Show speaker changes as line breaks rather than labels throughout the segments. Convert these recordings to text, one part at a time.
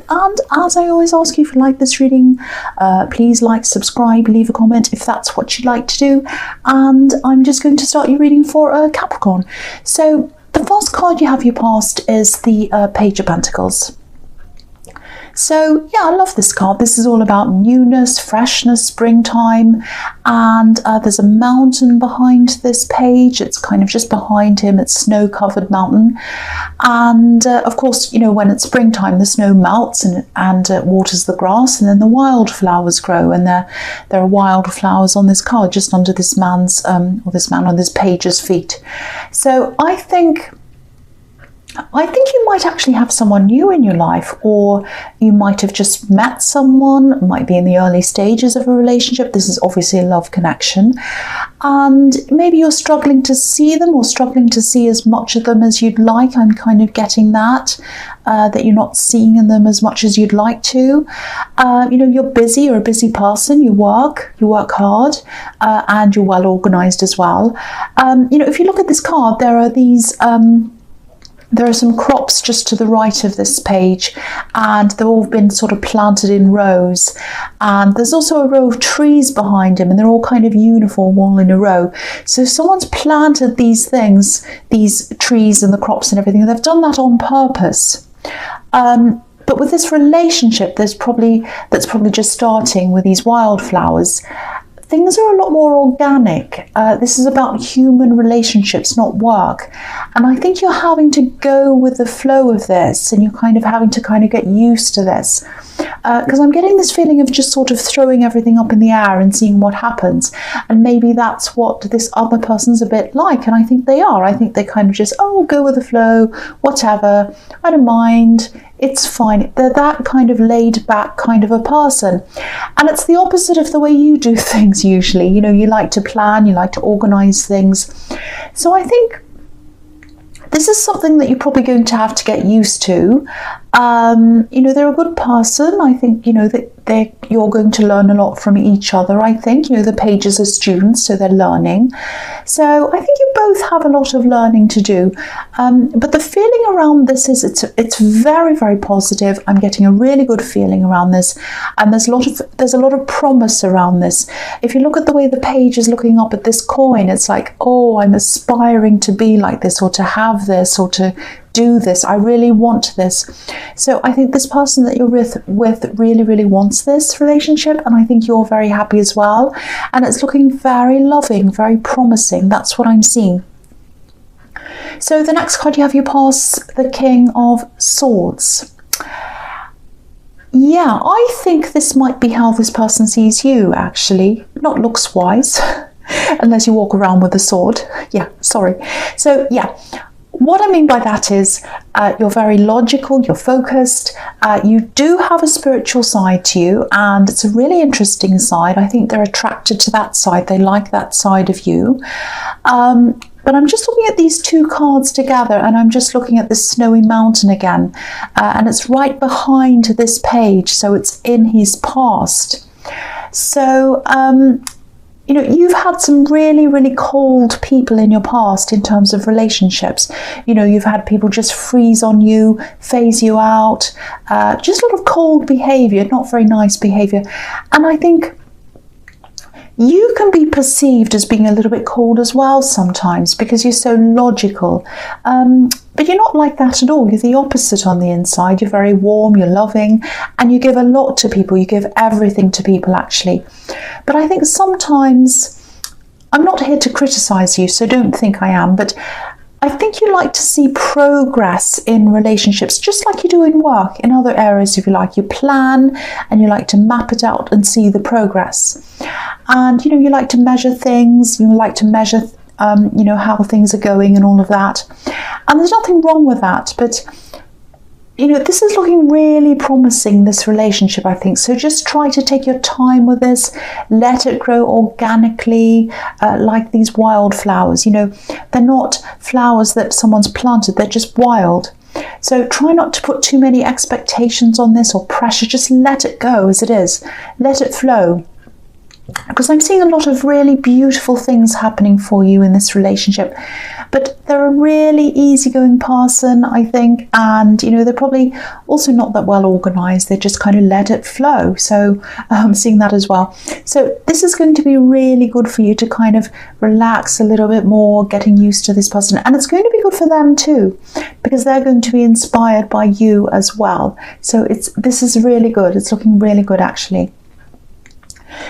And as I always ask you, if you like this reading, please like, subscribe, leave a comment if that's what you'd like to do. And I'm just going to start your reading for Capricorn. So the first card you have your past is the Page of Pentacles. So yeah, I love this card. This is all about newness, freshness, springtime, and there's a mountain behind this page. It's kind of just behind him. It's snow-covered mountain, and of course, you know, when it's springtime, the snow melts and waters the grass, and then the wildflowers grow. And there are wildflowers on this card, just under this man's or this man on this page's feet. So I think you might actually have someone new in your life, or you might have just met someone, might be in the early stages of a relationship. This is obviously a love connection, and maybe you're struggling to see them, or struggling to see as much of them as you'd like. I'm kind of getting that you're not seeing in them as much as you'd like to. You know, you're busy, you're a busy person, you work hard, and you're well organized as well. You know, if you look at this card, there are these there are some crops just to the right of this page, and they've all been sort of planted in rows. And there's also a row of trees behind him, and they're all kind of uniform, all in a row. So someone's planted these things, these trees and the crops and everything, and they've done that on purpose. But with this relationship, that's probably just starting with these wildflowers, things are a lot more organic. This is about human relationships, not work. And I think you're having to go with the flow of this, and you're kind of having to get used to this. Because I'm getting this feeling of just sort of throwing everything up in the air and seeing what happens. And maybe that's what this other person's a bit like. And I think they are. I think they kind of just, oh, go with the flow, whatever, I don't mind. It's fine. They're that kind of laid back kind of a person. And it's the opposite of the way you do things usually. You know, you like to plan, you like to organize things. So I think this is something that you're probably going to have to get used to. You know, they're a good person. I think, you know, that you're going to learn a lot from each other. I think, you know, the pages are students, so they're learning. So I think you both have a lot of learning to do. But the feeling around this is it's very, very positive. I'm getting a really good feeling around this, and there's a lot of promise around this. If you look at the way the page is looking up at this coin, it's like, oh, I'm aspiring to be like this, or to have this, or to do this. I really want this. So I think this person that you're with really, really wants this relationship, and I think you're very happy as well. And it's looking very loving, very promising. That's what I'm seeing. So the next card you have your past, the King of Swords. Yeah, I think this might be how this person sees you, actually, not looks wise, unless you walk around with a sword. Yeah, sorry. So yeah. What I mean by that is you're very logical, you're focused, you do have a spiritual side to you, and it's a really interesting side. I think they're attracted to that side, they like that side of you. But I'm just looking at these two cards together, and I'm just looking at this snowy mountain again, and it's right behind this page, so it's in his past. So you know, you've had some really, really cold people in your past in terms of relationships. You know, you've had people just freeze on you, phase you out, just a lot of cold behavior, not very nice behavior. And I think you can be perceived as being a little bit cold as well sometimes, because you're so logical. But you're not like that at all. You're the opposite on the inside. You're very warm, you're loving, and you give a lot to people. You give everything to people, actually. But I think sometimes, I'm not here to criticize you, so don't think I am, but I think you like to see progress in relationships, just like you do in work, in other areas, if you like. You plan, and you like to map it out and see the progress. And, you know, you like to measure things, you like to measure you know, how things are going and all of that. And there's nothing wrong with that, but you know, this is looking really promising, this relationship, I think. So just try to take your time with this, let it grow organically, like these wildflowers. You know, they're not flowers that someone's planted, they're just wild. So try not to put too many expectations on this or pressure, just let it go as it is, let it flow. Because I'm seeing a lot of really beautiful things happening for you in this relationship. but they're a really easygoing person, I think, and they're probably also not that well organized. They just kind of let it flow. So seeing that as well. So this is going to be really good for you to kind of relax a little bit more, getting used to this person, and it's going to be good for them too, because they're going to be inspired by you as well. So this is really good. It's looking really good, actually.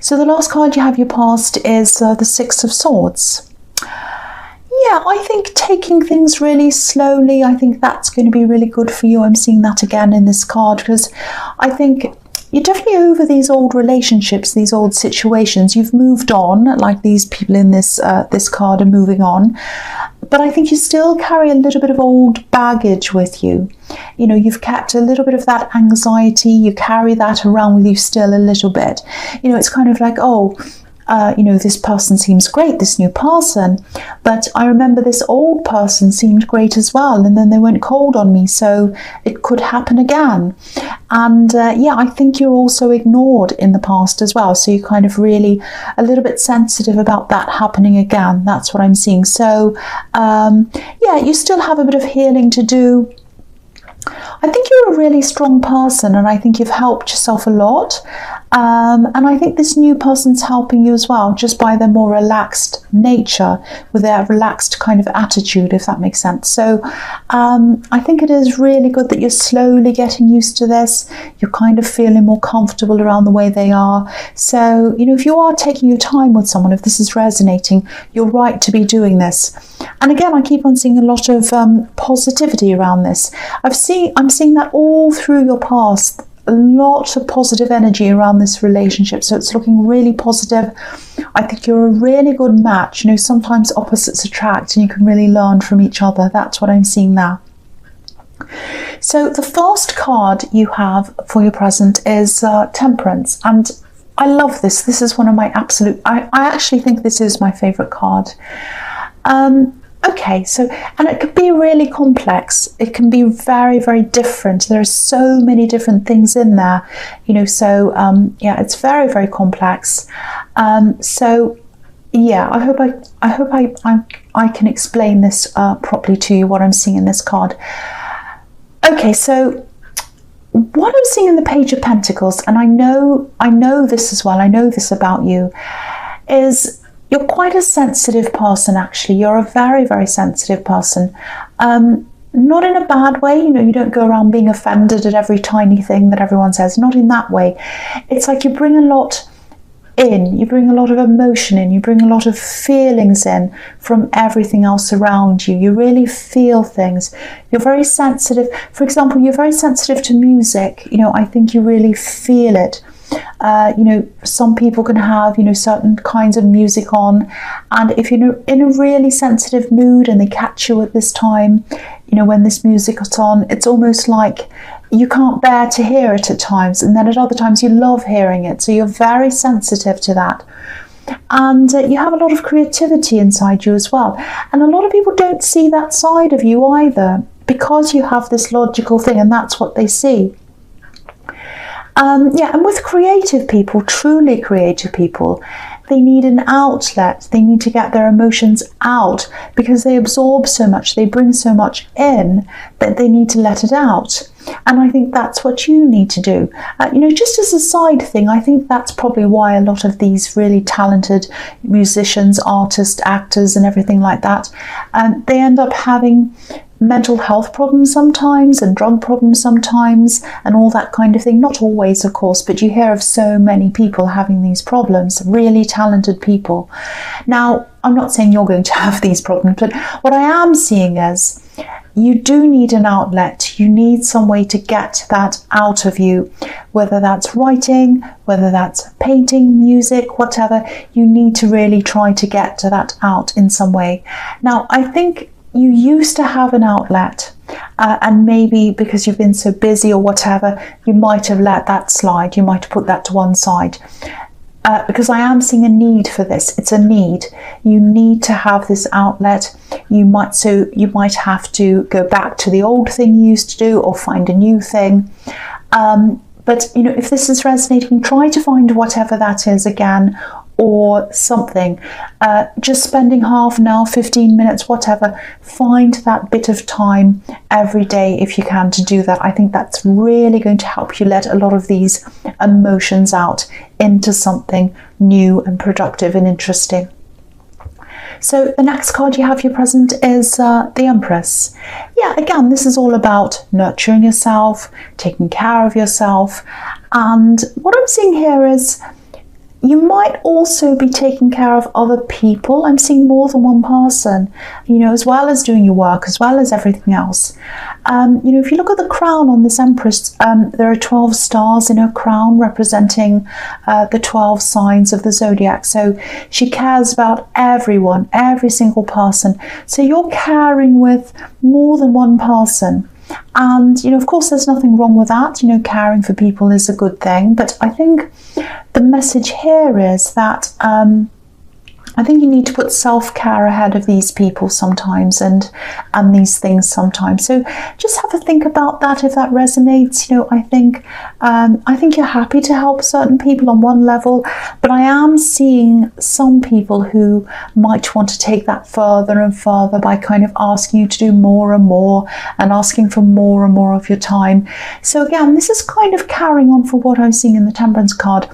So the last card you have your past is the Six of Swords. Yeah, I think taking things really slowly, I think that's going to be really good for you. I'm seeing that again in this card, because I think you're definitely over these old relationships, these old situations. You've moved on, like these people in this card are moving on. But I think you still carry a little bit of old baggage with you. You've kept a little bit of that anxiety. You carry that around with you still a little bit. It's kind of like, oh, this person seems great, this new person, but I remember this old person seemed great as well, and then they went cold on me, so it could happen again. And yeah, I think you're also ignored in the past as well, so you're kind of really a little bit sensitive about that happening again. That's what I'm seeing. So yeah, you still have a bit of healing to do. I think you're a really strong person, and I think you've helped yourself a lot. And I think this new person's helping you as well, just by their more relaxed nature, with their relaxed kind of attitude, if that makes sense. So I think it is really good that you're slowly getting used to this. You're kind of feeling more comfortable around the way they are. So, if you are taking your time with someone, if this is resonating, you're right to be doing this. And again, I keep on seeing a lot of positivity around this. I'm seeing that all through your past. A lot of positive energy around this relationship, so it's looking really positive. I think you're a really good match. Sometimes opposites attract, and you can really learn from each other. That's what I'm seeing now. So the first card you have for your present is Temperance, and I love this. This is one of my absolute, I actually think this is my favorite card. Okay, so, and it could be really complex. It can be very, very different. There are so many different things in there, so yeah, it's very, very complex. So yeah, I hope I can explain this properly to you, what I'm seeing in this card. Okay, so what I'm seeing in the Page of Pentacles, and I know this as well, I know this about you, is you're quite a sensitive person, actually. You're a very, very sensitive person. Not in a bad way, you don't go around being offended at every tiny thing that everyone says. Not in that way. It's like you bring a lot in. You bring a lot of emotion in. You bring a lot of feelings in from everything else around you. You really feel things. You're very sensitive. For example, you're very sensitive to music. I think you really feel it. Some people can have, certain kinds of music on, and if you're in a really sensitive mood and they catch you at this time, when this music is on, it's almost like you can't bear to hear it at times, and then at other times you love hearing it. So you're very sensitive to that. And you have a lot of creativity inside you as well. And a lot of people don't see that side of you either, because you have this logical thing, and that's what they see. Yeah, and with creative people, truly creative people, they need an outlet. They need to get their emotions out, because they absorb so much, they bring so much in, that they need to let it out. And I think that's what you need to do. Just as a side thing, I think that's probably why a lot of these really talented musicians, artists, actors, and everything like that, they end up having mental health problems sometimes, and drug problems sometimes, and all that kind of thing. Not always, of course, but you hear of so many people having these problems, really talented people. Now, I'm not saying you're going to have these problems, but what I am seeing is you do need an outlet. You need some way to get that out of you, whether that's writing, whether that's painting, music, whatever. You need to really try to get to that out in some way. Now, I think you used to have an outlet, and maybe because you've been so busy or whatever, you might have let that slide. You might have put that to one side. Because I am seeing a need for this. It's a need. You need to have this outlet. You might have to go back to the old thing you used to do, or find a new thing. But if this is resonating, try to find whatever that is again, or something. Just spending half an hour, 15 minutes, whatever. Find that bit of time every day if you can to do that. I think that's really going to help you let a lot of these emotions out into something new and productive and interesting. So the next card you have here present is the Empress. Yeah, again, this is all about nurturing yourself, taking care of yourself. And what I'm seeing here is you might also be taking care of other people. I'm seeing more than one person, as well as doing your work, as well as everything else. If you look at the crown on this Empress, there are 12 stars in her crown representing the 12 signs of the zodiac. So she cares about everyone, every single person. So you're caring with more than one person. And, of course, there's nothing wrong with that. Caring for people is a good thing. But I think the message here is that I think you need to put self-care ahead of these people sometimes and these things sometimes. So just have a think about that if that resonates. I think you're happy to help certain people on one level, but I am seeing some people who might want to take that further and further by kind of asking you to do more and more and asking for more and more of your time. So again, this is kind of carrying on for what I'm seeing in the Temperance card.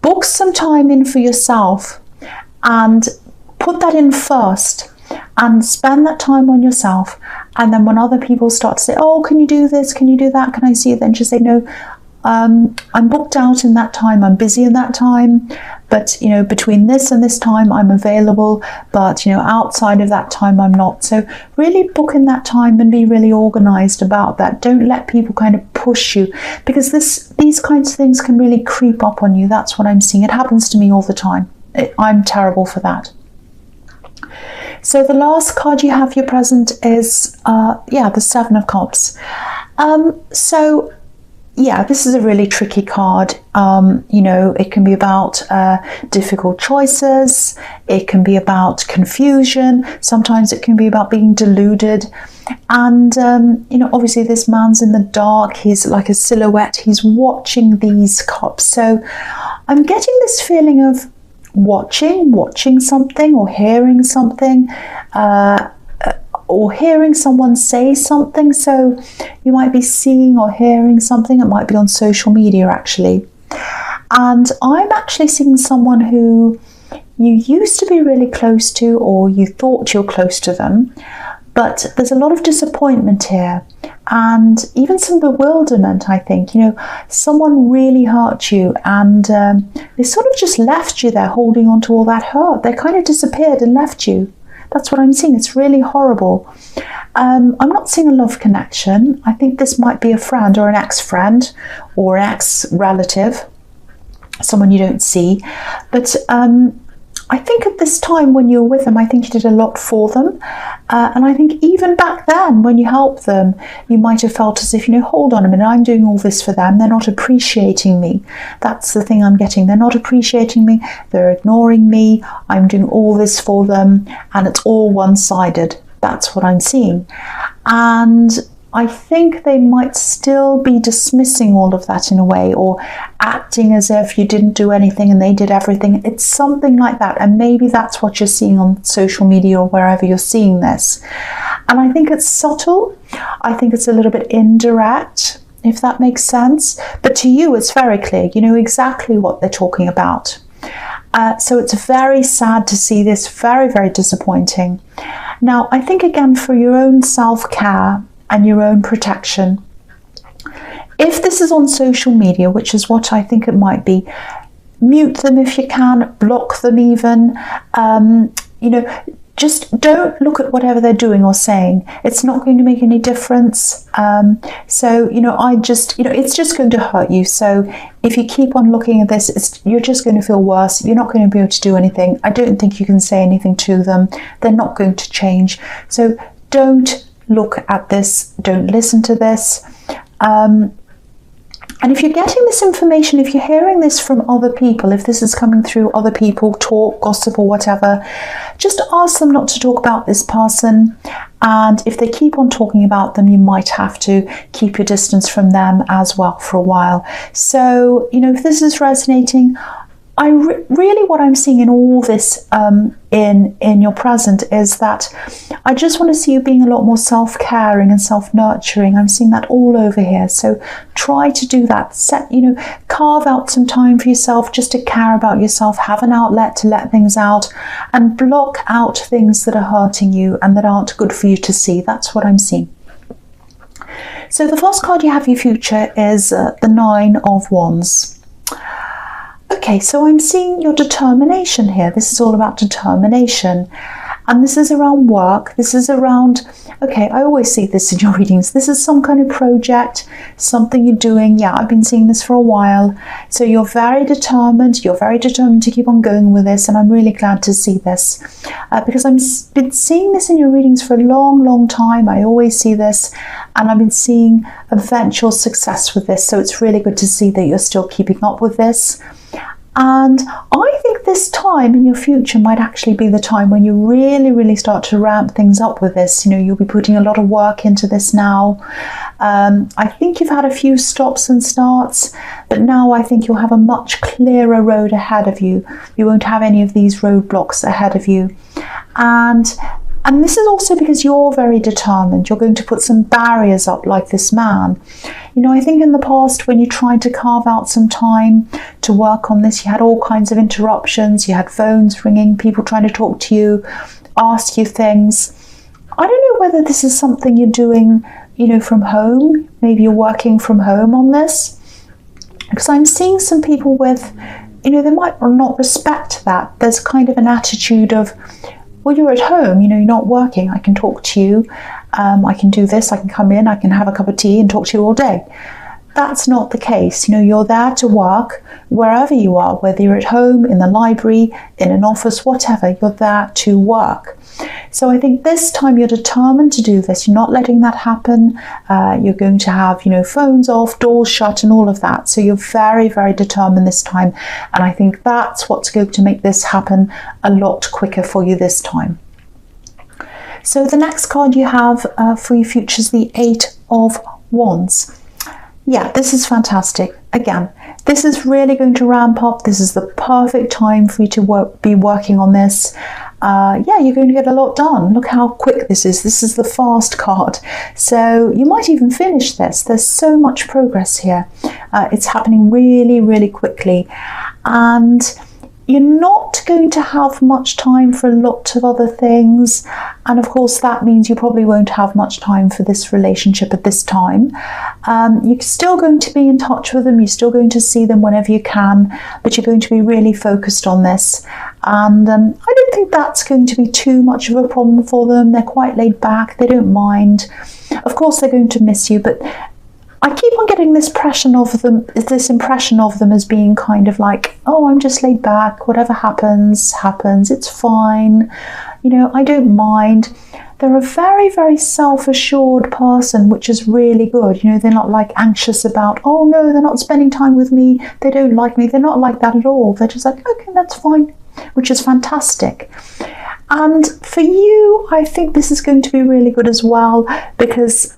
Book some time in for yourself and put that in first and spend that time on yourself. And then when other people start to say, oh, can you do this? Can you do that? Can I see it? Then just say, no, I'm booked out in that time. I'm busy in that time. But, between this and this time, I'm available. But, outside of that time, I'm not. So really book in that time and be really organized about that. Don't let people kind of push you, because these kinds of things can really creep up on you. That's what I'm seeing. It happens to me all the time. I'm terrible for that. So the last card you have here present is, the Seven of Cups. This is a really tricky card. It can be about difficult choices. It can be about confusion. Sometimes it can be about being deluded. And, obviously this man's in the dark. He's like a silhouette. He's watching these cups. So I'm getting this feeling of watching something or hearing something, or hearing someone say something. So you might be seeing or hearing something. It might be on social media actually. And I'm actually seeing someone who you used to be really close to, or you thought you're close to them, but there's a lot of disappointment here and even some bewilderment, I think. Someone really hurt you and they sort of just left you there holding on to all that hurt. They kind of disappeared and left you. That's what I'm seeing. It's really horrible. I'm not seeing a love connection. I think this might be a friend or an ex-friend or an ex-relative, someone you don't see. But I think at this time when you were with them, I think you did a lot for them. And I think even back then when you helped them, you might have felt as if, hold on a minute, I'm doing all this for them. They're not appreciating me. That's the thing I'm getting. They're not appreciating me. They're ignoring me. I'm doing all this for them. And it's all one-sided. That's what I'm seeing. And I think they might still be dismissing all of that in a way, or acting as if you didn't do anything and they did everything. It's something like that. And maybe that's what you're seeing on social media or wherever you're seeing this. And I think it's subtle. I think it's a little bit indirect, if that makes sense. But to you, it's very clear. You know exactly what they're talking about. So it's very sad to see this, very, very disappointing. Now, I think, again, for your own self-care and your own protection, if this is on social media, which is what I think it might be, mute them if you can, block them even, just don't look at whatever they're doing or saying. It's not going to make any difference. It's just going to hurt you. So if you keep on looking at this, you're just going to feel worse. You're not going to be able to do anything. I don't think you can say anything to them. They're not going to change. So don't look at this. Don't listen to this. And if you're getting this information, if you're hearing this from other people, if this is coming through other people, talk, gossip or whatever, just ask them not to talk about this person. And if they keep on talking about them, you might have to keep your distance from them as well for a while. So, if this is resonating, really what I'm seeing in all this in your present is that I just want to see you being a lot more self-caring and self-nurturing. I'm seeing that all over here. So try to do that. Carve out some time for yourself just to care about yourself. Have an outlet to let things out and block out things that are hurting you and that aren't good for you to see. That's what I'm seeing. So the first card you have for your future is the Nine of Wands. Okay, so I'm seeing your determination here. This is all about determination. And this is around work. This is around, okay, I always see this in your readings. This is some kind of project, something you're doing. Yeah, I've been seeing this for a while. So you're very determined. You're very determined to keep on going with this. And I'm really glad to see this because I've been seeing this in your readings for a long, long time. I always see this. And I've been seeing eventual success with this. So it's really good to see that you're still keeping up with this. And I think this time in your future might actually be the time when you really, really start to ramp things up with this. You'll be putting a lot of work into this now. I think you've had a few stops and starts, but now I think you'll have a much clearer road ahead of you. You won't have any of these roadblocks ahead of you. And this is also because you're very determined. You're going to put some barriers up like this man. I think in the past when you tried to carve out some time to work on this, you had all kinds of interruptions. You had phones ringing, people trying to talk to you, ask you things. I don't know whether this is something you're doing, from home. Maybe you're working from home on this. Because I'm seeing some people with, they might not respect that. There's kind of an attitude of, well, you're at home, you're not working. I can talk to you. I can do this. I can come in. I can have a cup of tea and talk to you all day. That's not the case. You're there to work wherever you are, whether you're at home, in the library, in an office, whatever, you're there to work. So I think this time you're determined to do this. You're not letting that happen. You're going to have, phones off, doors shut and all of that. So you're very, very determined this time. And I think that's what's going to make this happen a lot quicker for you this time. So the next card you have for your future is the Eight of Wands. Yeah, this is fantastic. Again, this is really going to ramp up. This is the perfect time for you to be working on this. Yeah, you're going to get a lot done. Look how quick this is. This is the fast card. So you might even finish this. There's so much progress here. It's happening really, really quickly. And you're not going to have much time for a lot of other things. And of course, that means you probably won't have much time for this relationship at this time. You're still going to be in touch with them. You're still going to see them whenever you can, but you're going to be really focused on this. And I don't think that's going to be too much of a problem for them. They're quite laid back. They don't mind. Of course, they're going to miss you, but I keep on getting this impression of them as being kind of like, oh, I'm just laid back. Whatever happens, happens. It's fine. I don't mind. They're a very, very self-assured person, which is really good. They're not like anxious about, oh no, they're not spending time with me. They don't like me. They're not like that at all. They're just like, okay, that's fine, which is fantastic. And for you, I think this is going to be really good as well because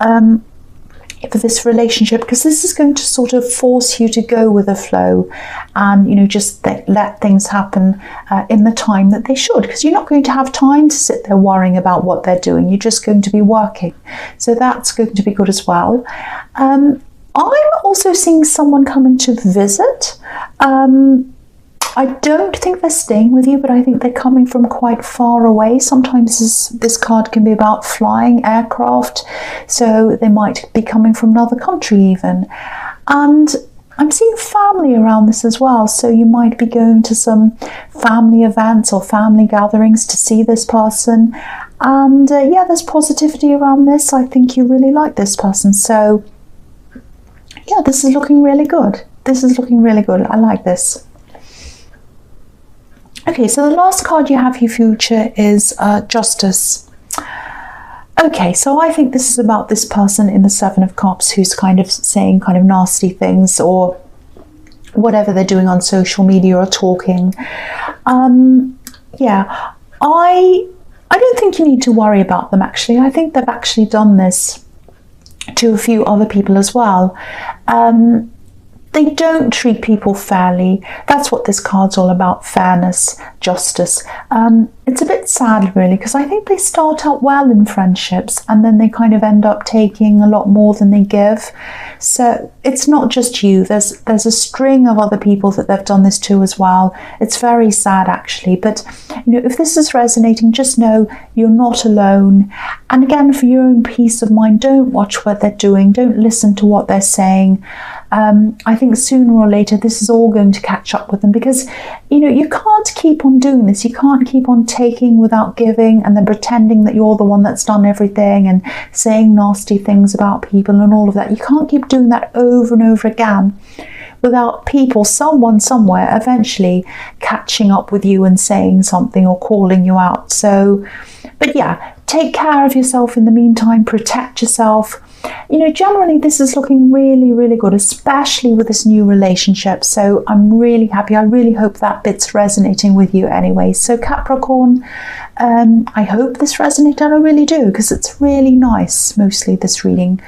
for this relationship, because this is going to sort of force you to go with the flow and just let things happen in the time that they should, because you're not going to have time to sit there worrying about what they're doing. You're just going to be working, so that's going to be good as well. I'm also seeing someone coming to visit. I don't think they're staying with you, but I think they're coming from quite far away. Sometimes this card can be about flying aircraft, so they might be coming from another country even. And I'm seeing family around this as well, so you might be going to some family events or family gatherings to see this person. And yeah, there's positivity around this. I think you really like this person. So yeah, this is looking really good. This is looking really good. I like this. Okay, so the last card you have for your future is Justice. Okay, so I think this is about this person in the Seven of Cups who's kind of saying kind of nasty things or whatever they're doing on social media or talking. Yeah, I don't think you need to worry about them actually. I think they've actually done this to a few other people as well. they don't treat people fairly. That's what this card's all about, fairness, justice. It's a bit sad really, because I think they start out well in friendships and then they kind of end up taking a lot more than they give. So it's not just you, there's a string of other people that they've done this to as well. It's very sad actually, but you know, if this is resonating, just know you're not alone. And again, for your own peace of mind, don't watch what they're doing, don't listen to what they're saying. I think sooner or later this is all going to catch up with them, because you know, you can't keep on doing this. You can't keep on taking without giving and then pretending that you're the one that's done everything and saying nasty things about people and all of that. You can't keep doing that over and over again without people, someone somewhere, eventually catching up with you and saying something or calling you out. So, but yeah, take care of yourself in the meantime, protect yourself. You know, generally this is looking really, really good, especially with this new relationship. So I'm really happy. I really hope that bit's resonating with you anyway. So Capricorn, I hope this resonated. I really do, because it's really nice, mostly this reading.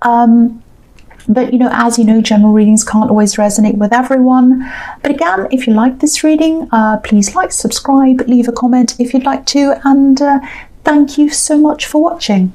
But you know, as you know, general readings can't always resonate with everyone. But again, if you like this reading, please like, subscribe, leave a comment if you'd like to, and thank you so much for watching.